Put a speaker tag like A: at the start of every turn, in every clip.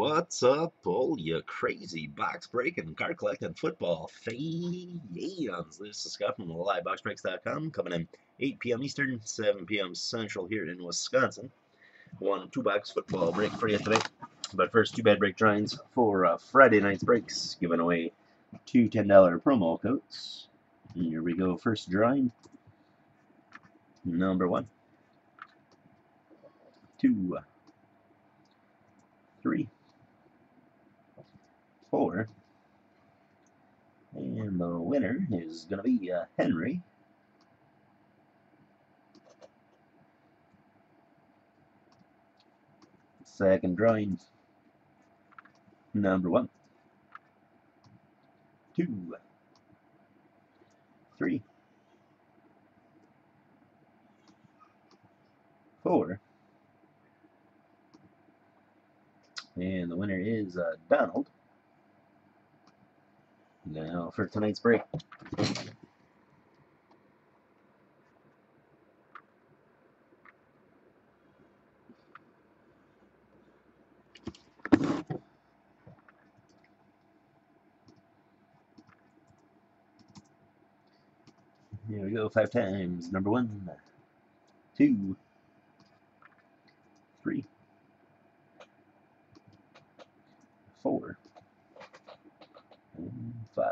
A: What's up, all you crazy box breaking, card collecting, football fans? This is Scott from LiveBoxBreaks.com coming in 8 p.m. Eastern, 7 p.m. Central here in Wisconsin. One 2-box football break for you today. But first, 2 bad break drawings for Friday night's breaks, giving away 2 $10 promo codes. And here we go. First drawing, number 1, 2, 3, 4. And the winner is going to be Henry. Second drawing, number 1, 2, 3, 4. And the winner is Donald. Now for tonight's break. Here we go, 5 times. Number 1, 2, 3, 4, and 5.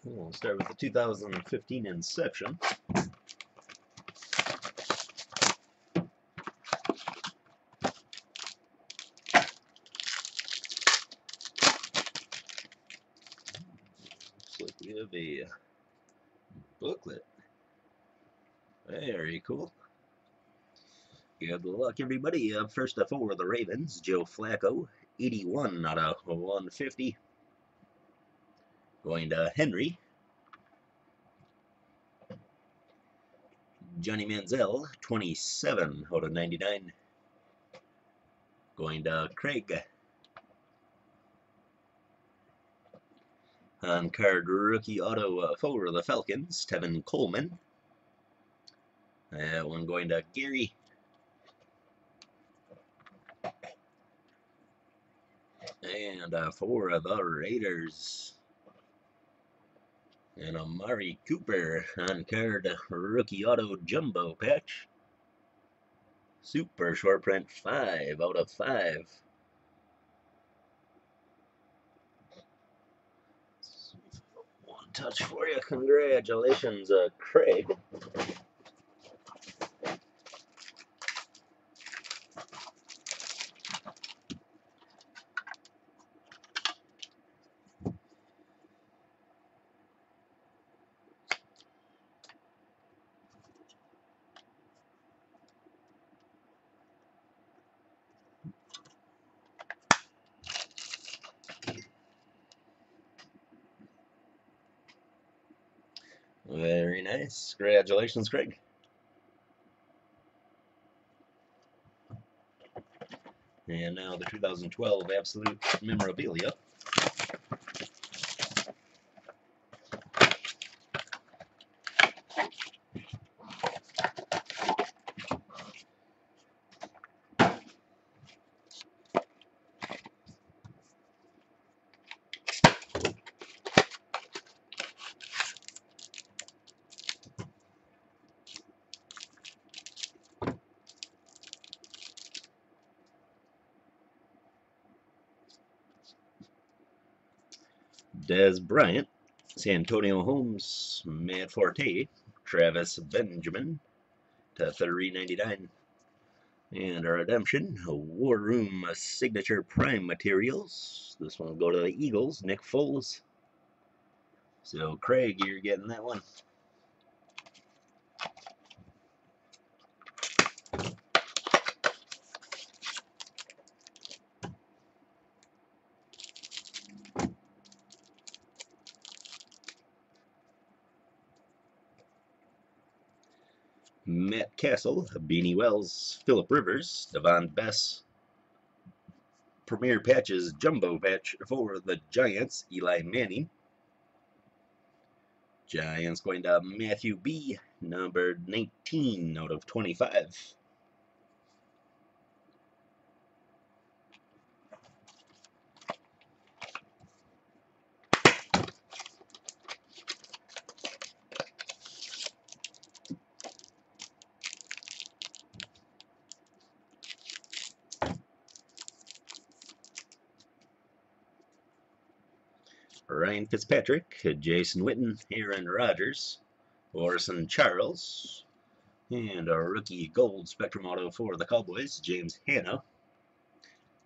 A: We'll start with the 2015 Inception. Looks like we have a booklet. Very cool. Good luck, everybody. First up for the Ravens, Joe Flacco, 81 out of 150. Going to Henry. Johnny Manziel, 27 out of 99. Going to Craig. On card rookie auto for the Falcons, Tevin Coleman. One going to Gary. And for the Raiders, and Amari Cooper on card rookie auto jumbo patch. Super short print, 5 out of 5. One touch for you. Congratulations, Craig. Very nice. Congratulations, Craig. And now the 2012 Absolute Memorabilia. Des Bryant, Santonio Holmes, Matt Forte, Travis Benjamin to $3.99. And a redemption, a War Room Signature Prime Materials. This one will go to the Eagles, Nick Foles. So, Craig, you're getting that one. Matt Castle, Beanie Wells, Phillip Rivers, Devon Bess, Premier Patches Jumbo Patch for the Giants, Eli Manning. Giants going to Matthew B, numbered 19 out of 25. Ryan Fitzpatrick, Jason Witten, Aaron Rodgers, Orson Charles, and a rookie gold spectrum auto for the Cowboys, James Hanna.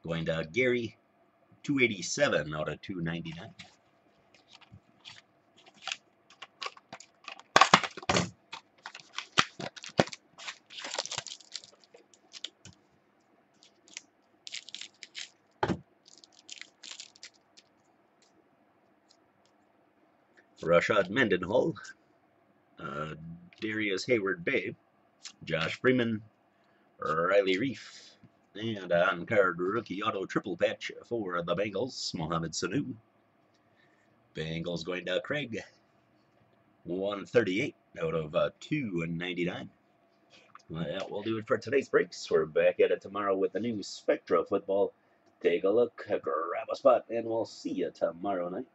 A: Going to Gary, 287 out of 299. Rashad Mendenhall, Darius Hayward Bay, Josh Freeman, Riley Reef, and on-card rookie auto triple patch for the Bengals, Mohamed Sanu. Bengals going to Craig, 138 out of 299. Well, that will do it for today's breaks. We're back at it tomorrow with the new Spectra football. Take a look, grab a spot, and we'll see you tomorrow night.